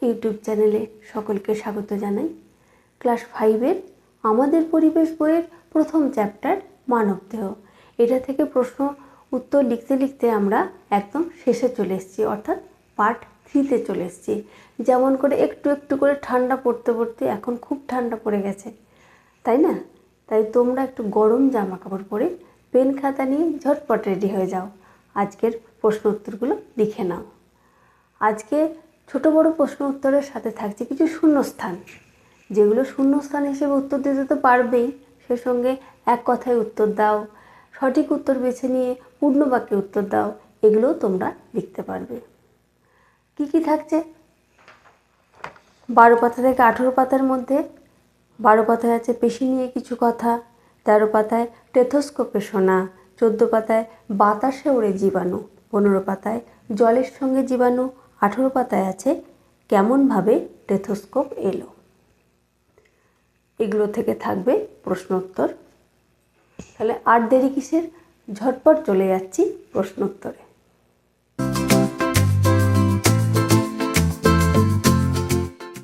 YouTube চ্যানেলে সকলকে স্বাগত জানাই। ক্লাস 5-এর আমাদের পরিবেশ বইয়ের প্রথম চ্যাপ্টার মানবদেহ। এটা থেকে প্রশ্ন উত্তর লিখতে লিখতে আমরা একদম শেষে চলে এসেছি, অর্থাৎ পার্ট 3-তে চলে এসেছি। যেমন করে একটু একটু করে ঠান্ডা পড়তে পড়তে এখন খুব ঠান্ডা পড়ে গেছে, তাই না? তাই তোমরা একটু গরম জামা কাপড় পরে পেন খাতা নিয়ে ঝটপট রেডি হয়ে যাও, আজকের প্রশ্ন উত্তরগুলো লিখে নাও। আজকে ছোট বড় প্রশ্ন উত্তরের সাথে থাকছে কিছু শূন্যস্থান, যেগুলো শূন্যস্থান হিসেবে উত্তর দিতে তো পারবেই, সে সঙ্গে এক কথায় উত্তর দাও, সঠিক উত্তর বেছে নিয়ে পূর্ণ বাক্যে উত্তর দাও, এগুলোও তোমরা লিখতে পারবে। কি কি থাকছে? 12 পাতা থেকে 18 পাতার মধ্যে 12 পাতায় আছে পেশি নিয়ে কিছু কথা, 13 পাতায় টেথোস্কোপে শোনা, 14 পাতায় বাতাসে ওড়ে জীবাণু, 15 পাতায় জলের সঙ্গে জীবাণু, 18 পাতায় আছে কেমনভাবে টেথোস্কোপ এলো। এগুলো থেকে থাকবে প্রশ্ন উত্তর। তাহলে আর দেরি কিসের, ঝটপট চলে যাচ্ছি প্রশ্ন উত্তরে।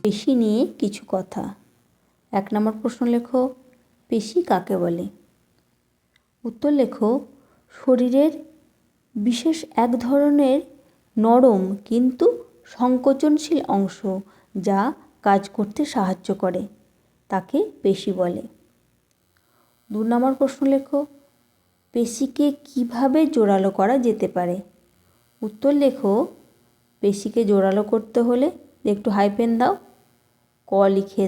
পেশি নিয়ে কিছু কথা। 1 নম্বর প্রশ্ন লেখো, পেশি কাকে বলে? উত্তর লেখো, শরীরের বিশেষ এক ধরনের নরম কিন্তু সংকোচনশীল অংশ যা কাজ করতে সাহায্য করে, তাকে পেশি বলে। 2 নম্বর প্রশ্ন লেখো, পেশিকে কিভাবে জোরালো করা যেতে পারে? উত্তর লেখো, পেশিকে জোরালো করতে হলে একটু হাইপেন দাও, ক লিখে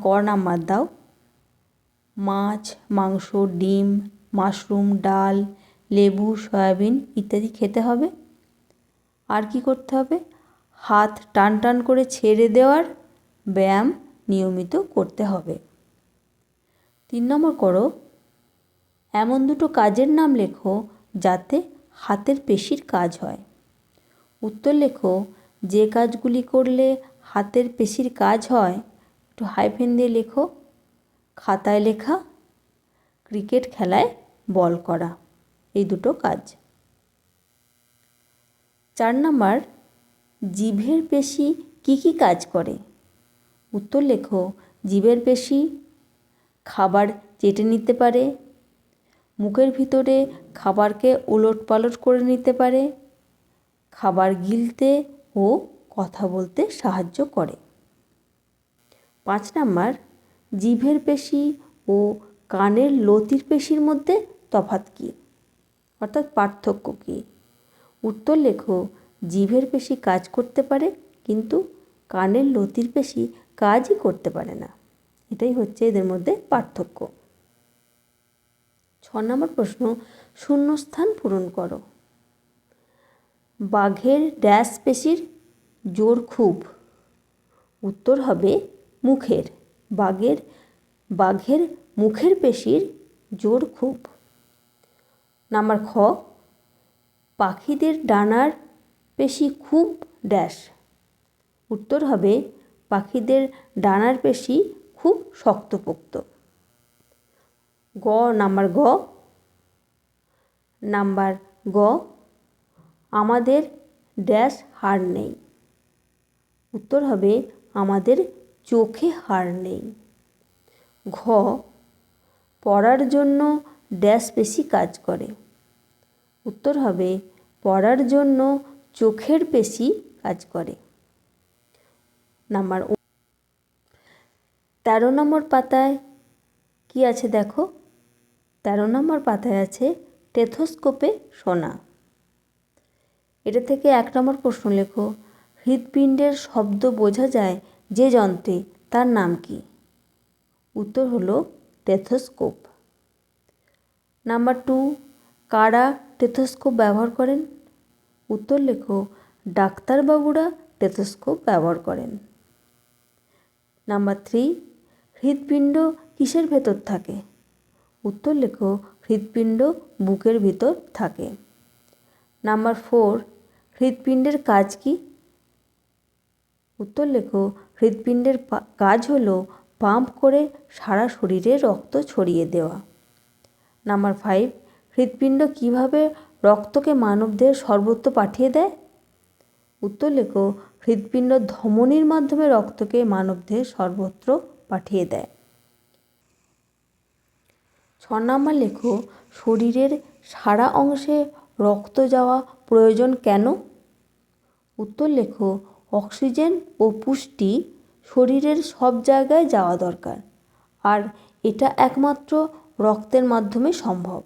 ক নাম্বার দাও। মাছ, মাংস, ডিম, মাশরুম, ডাল, লেবু, সয়াবিন ইত্যাদি খেতে হবে। আর কি করতে হবে? হাত টান টান করে ছেড়ে দেওয়ার ব্যায়াম নিয়মিত করতে হবে। 3 নম্বর করো, এমন দুটো কাজের নাম লেখো যাতে হাতের পেশির কাজ হয়। উত্তর লেখো, যে কাজগুলি করলে হাতের পেশির কাজ হয়, একটু হাইফেন দিয়ে লেখো, খাতায় লেখা, ক্রিকেট খেলায় বল করা, এই দুটো কাজ। 4 নম্বর, জিভের পেশি কি কি কাজ করে? উত্তর লেখো, জিভের পেশি খাবার চেটে নিতে পারে, মুখের ভিতরে খাবারকে ওলটপালট করে নিতে পারে, খাবার গিলতে ও কথা বলতে সাহায্য করে। 5 নম্বর, জিভের পেশি ও কানের লতির পেশির মধ্যে তফাৎ কী, অর্থাৎ পার্থক্য কী? উত্তর লেখো, জিভের পেশি কাজ করতে পারে কিন্তু কানের লতির পেশি কাজই করতে পারে না, এটাই হচ্ছে এদের মধ্যে পার্থক্য। 6 নম্বর প্রশ্ন, শূন্যস্থান পূরণ করো। বাঘের ড্যাশ পেশির জোর খুব? উত্তর হবে মুখের। বাঘের মুখের পেশির জোর খুব। নাম্বার খ, পাখিদের ডানার পেশি খুব ড্যাশ? উত্তর হবে পাখিদের ডানার পেশি খুব শক্তপোক্ত। নাম্বার গ, আমাদের ড্যাশ হাড় নেই? উত্তর হবে আমাদের চোখে হাড় নেই। ঘ, পড়ার জন্য ড্যাশ পেশি কাজ করে? উত্তর হবে পড়ার জন্য চোখের পেশি কাজ করে। নাম্বার 13 নম্বর পাতায় কি আছে দেখো, 13 নম্বর পাতায় আছে টেথোস্কোপে শোনা। এটা থেকে 1 নম্বর প্রশ্ন লেখো, হৃৎপিণ্ডের শব্দ বোঝা যায় যে যন্ত্রে, তার নাম কি? উত্তর হলো টেথোস্কোপ। নাম্বার 2, কারা টেথোস্কোপ ব্যবহার করেন? উত্তর লেখো, ডাক্তারবাবুরা টেথোস্কোপ ব্যবহার করেন। নাম্বার 3, হৃৎপিণ্ড কিসের ভেতর থাকে? উত্তর লেখো, হৃৎপিণ্ড বুকের ভিতর থাকে। নাম্বার 4, হৃৎপিণ্ডের কাজ কি? উত্তর লেখো, হৃৎপিণ্ডের কাজ হলো পাম্প করে সারা শরীরে রক্ত ছড়িয়ে দেওয়া। নাম্বার 5, হৃৎপিণ্ড কিভাবে রক্তকে মানবদেহের সর্বত্র পাঠিয়ে দেয়? উত্তর লেখো, হৃৎপিণ্ড ধমনীর মাধ্যমে রক্তকে মানবদেহে সর্বত্র পাঠিয়ে দেয়। 6 নম্বর লেখো, শরীরের সারা অংশে রক্ত যাওয়া প্রয়োজন কেন? উত্তর লেখো, অক্সিজেন ও পুষ্টি শরীরের সব জায়গায় যাওয়া দরকার, আর এটা একমাত্র রক্তের মাধ্যমে সম্ভব।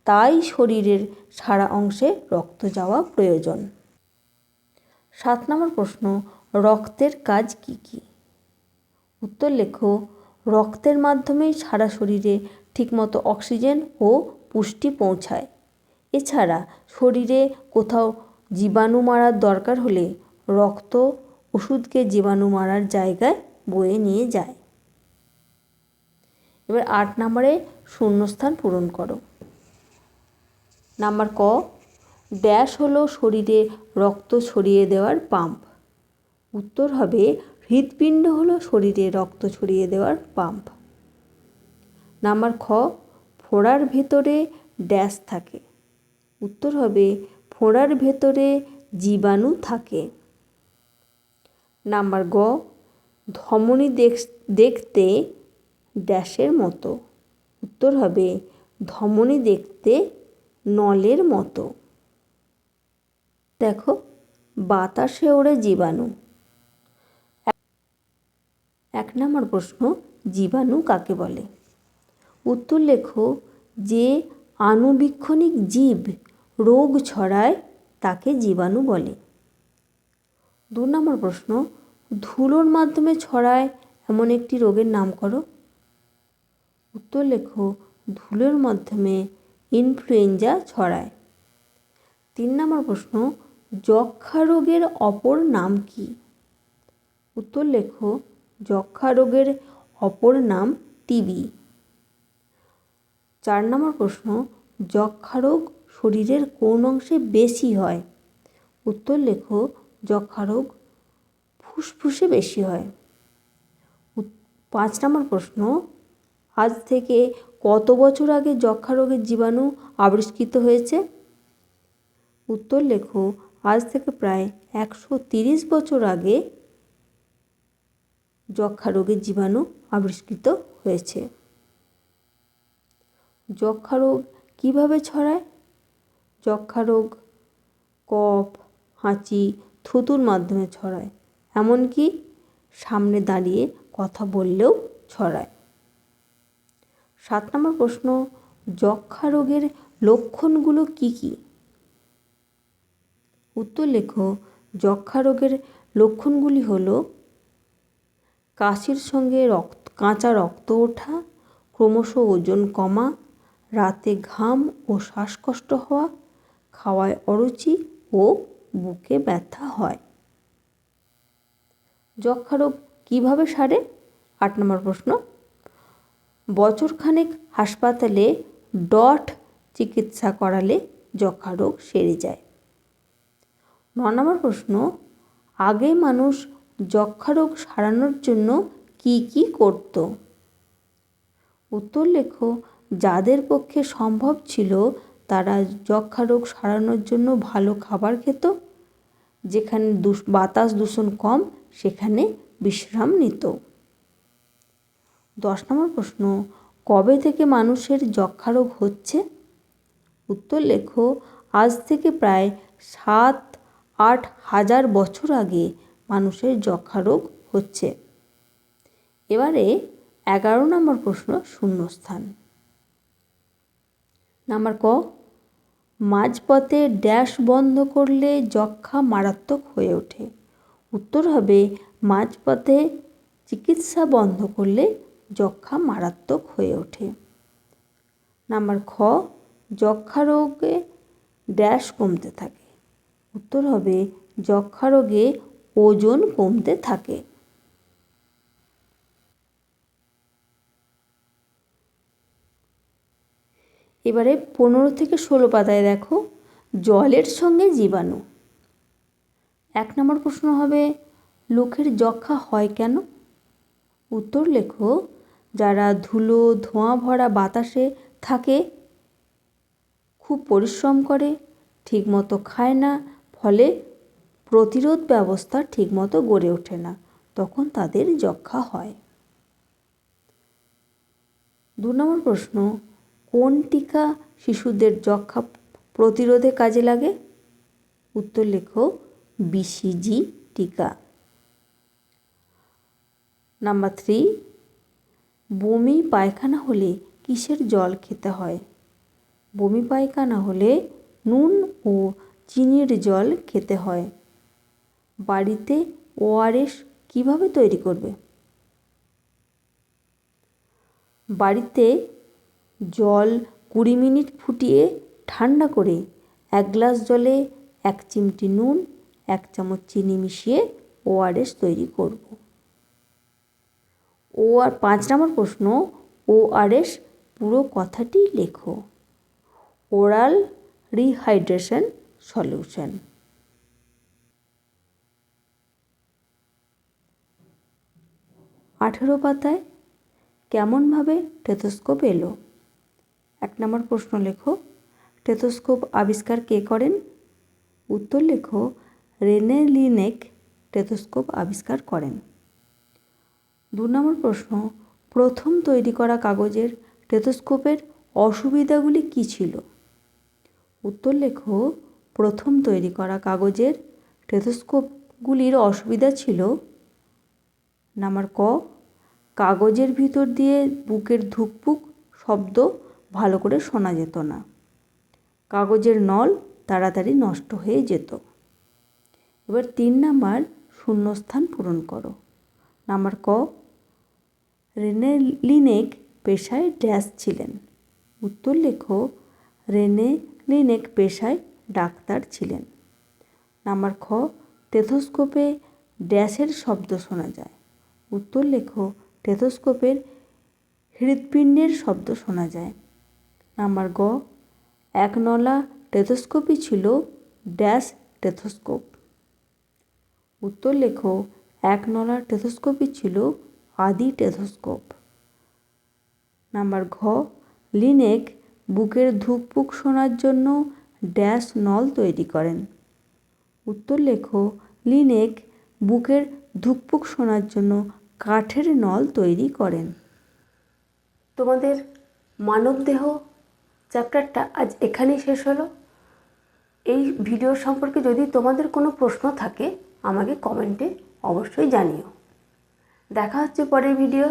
তাই শরীরের সারা অংশে রক্ত যাওয়া প্রয়োজন। 7 নম্বর প্রশ্ন, রক্তের কাজ কি কি? উত্তর লেখো, রক্তের মাধ্যমেই সারা শরীরে ঠিকমতো অক্সিজেন ও পুষ্টি পৌঁছায়। এছাড়া শরীরে কোথাও জীবাণু মারার দরকার হলে রক্ত ওষুধকে জীবাণু মারার জায়গায় বয়ে নিয়ে যায়। এবার 8 নম্বরে শূন্যস্থান পূরণ করো। নাম্বার ক, ড্যাশ হলো শরীরে রক্ত ছড়িয়ে দেওয়ার পাম্প। উত্তর হবে, হৃৎপিণ্ড হলো শরীরে রক্ত ছড়িয়ে দেওয়ার পাম্প। নাম্বার খ, ফোঁড়ার ভেতরে ড্যাশ থাকে। উত্তর হবে, ফোঁড়ার ভেতরে জীবাণু থাকে। নাম্বার গ, ধমনী দেখতে ড্যাশের মতো। উত্তর হবে, ধমনী দেখতে নলের মতো। দেখো, বাতাসে ওড়ে জীবাণু। 1 নম্বর প্রশ্ন, জীবাণু কাকে বলে? উত্তর লেখো, যে আণুবীক্ষণিক জীব রোগ ছড়ায় তাকে জীবাণু বলে। 2 নম্বর প্রশ্ন, ধুলোর মাধ্যমে ছড়ায় এমন একটি রোগের নাম করো। উত্তর লেখো, ধুলোর মাধ্যমে ইনফ্লুয়েঞ্জা ছড়ায়। 3 নম্বর প্রশ্ন, যক্ষ্মা রোগের অপর নাম কি? উত্তর লেখো, যক্ষ্মা রোগের অপর নাম টিবি। 4 নম্বর প্রশ্ন, যক্ষ্মা রোগ শরীরের কোন অংশে বেশি হয়? উত্তর লেখো, যক্ষ্মা রোগ ফুসফুসে বেশি হয়। 5 নম্বর প্রশ্ন, আজ থেকে কত বছর আগে যক্ষ্মা রোগের জীবাণু আবিষ্কৃত হয়েছে? উত্তর লেখো, আজ থেকে প্রায় 130 বছর আগে যক্ষ্মা রোগের জীবাণু আবিষ্কৃত হয়েছে। যক্ষ্মা রোগ কীভাবে ছড়ায়? যক্ষ্মা রোগ কফ, হাঁচি, থুতুর মাধ্যমে ছড়ায়, এমনকি সামনে দাঁড়িয়ে কথা বললেও ছড়ায়। 7 নম্বর প্রশ্ন, যক্ষ্মা রোগের লক্ষণগুলো কি কি? উত্তর লেখো, যক্ষ্মা রোগের লক্ষণগুলি হলো কাশির সঙ্গে কাঁচা রক্ত ওঠা, ক্রমশ ওজন কমা, রাতে ঘাম ও শ্বাসকষ্ট হওয়া, খাওয়ায় অরুচি ও বুকে ব্যথা হয়। যক্ষ্মা রোগ কীভাবে সারে? 8 নম্বর প্রশ্ন, বছরখানেক হাসপাতালে ডট চিকিৎসা করালে যক্ষ্মা রোগ সেরে যায়। 9 নম্বর প্রশ্ন, আগে মানুষ যক্ষ্মা রোগ সারানোর জন্য কি কি করত? উত্তর লেখো, যাদের পক্ষে সম্ভব ছিল তারা যক্ষ্মা রোগ সারানোর জন্য ভালো খাবার খেত, যেখানে বাতাস দূষণ কম সেখানে বিশ্রাম নিত। 10 নম্বর প্রশ্ন, কবে থেকে মানুষের যক্ষ্মা রোগ হচ্ছে? উত্তর লেখো, আজ থেকে প্রায় 7-8 হাজার বছর আগে মানুষের যক্ষ্মা রোগ হচ্ছে। এবারে 11 নম্বর প্রশ্ন, শূন্যস্থান। নাম্বার ক, মাঝপথে ড্যাশ বন্ধ করলে যক্ষ্মা মারাত্মক হয়ে ওঠে। উত্তর হবে, মাঝপথে চিকিৎসা বন্ধ করলে যক্ষ্মা মারাত্মক হয়ে ওঠে। নাম্বার খ, যক্ষ্মা রোগে ড্যাশ কমতে থাকে। উত্তর হবে, যক্ষ্মা রোগে ওজন কমতে থাকে। এবারে 15 থেকে 16 পাতায় দেখো, জলের সঙ্গে জীবাণু। 1 নম্বর প্রশ্ন হবে, লোকের যক্ষ্মা হয় কেন? উত্তর লেখো, যারা ধুলো ধোঁয়া ভরা বাতাসে থাকে, খুব পরিশ্রম করে, ঠিকমতো খায় না, ফলে প্রতিরোধ ব্যবস্থা ঠিকমতো গড়ে ওঠে না, তখন তাদের যক্ষ্মা হয়। 2 নম্বর প্রশ্ন, কোন টিকা শিশুদের যক্ষ্মা প্রতিরোধে কাজে লাগে? উত্তর লেখো BCG টিকা। নাম্বার 3, বমি পায়খানা হলে কিসের জল খেতে হয়? বমি পায়খানা হলে নুন ও চিনির জল খেতে হয়। বাড়িতে ORS কিভাবে তৈরি করবে? বাড়িতে জল 20 মিনিট ফুটিয়ে ঠান্ডা করে 1 গ্লাস জলে 1 চিমটি নুন 1 চামচ চিনি মিশিয়ে ORS তৈরি করব। 5 নম্বর প্রশ্ন, ORS পুরো কথাটি লেখো। Oral rehydration solution. 18 পাতায় কেমনভাবে স্টেথোস্কোপ এলো? 1 নম্বর প্রশ্ন লেখো, স্টেথোস্কোপ আবিষ্কার কে করেন? উত্তর লেখো রেনে লিনেক স্টেথোস্কোপ আবিষ্কার করেন। 2 নম্বর প্রশ্ন, প্রথম তৈরি করা কাগজের স্টেথোস্কোপের অসুবিধাগুলি কী ছিল? উত্তর লেখো প্রথম তৈরি করা কাগজের স্টেথোস্কোপগুলির অসুবিধা ছিল: নাম্বার ক, কাগজের ভিতর দিয়ে বুকের ধুকপুক শব্দ ভালো করে শোনা যেত না। কাগজের নল তাড়াতাড়ি নষ্ট হয়ে যেত। এবার 3 নাম্বার শূন্যস্থান পূরণ করো। নাম্বার ক, রেনে লিনেক পেশায় ড্যাশ ছিলেন? উত্তর লেখো রেনে লিনেক পেশায় ডাক্তার ছিলেন। নাম্বার খ, স্টেথোস্কোপে ড্যাশের শব্দ শোনা যায়? উত্তর লেখো স্টেথোস্কোপের হৃৎপিণ্ডের শব্দ শোনা যায়। নাম্বার গ, একনলা স্টেথোস্কোপই ছিল ড্যাশ স্টেথোস্কোপ? উত্তর লেখো একনলা স্টেথোস্কোপই ছিল আদি স্টেথোস্কোপ। নাম্বার ঘ, লিনেক বুকের ধুকপুক শোনার জন্য ড্যাশ নল তৈরি করেন? উত্তর লেখো লিনেক বুকের ধুকপুক শোনার জন্য কাঠের নল তৈরি করেন। তোমাদের মানবদেহ চ্যাপ্টারটা আজ এখানেই শেষ হলো। এই ভিডিও সম্পর্কে যদি তোমাদের কোনো প্রশ্ন থাকে আমাকে কমেন্টে অবশ্যই জানিও। দেখা হচ্ছে পরের ভিডিও।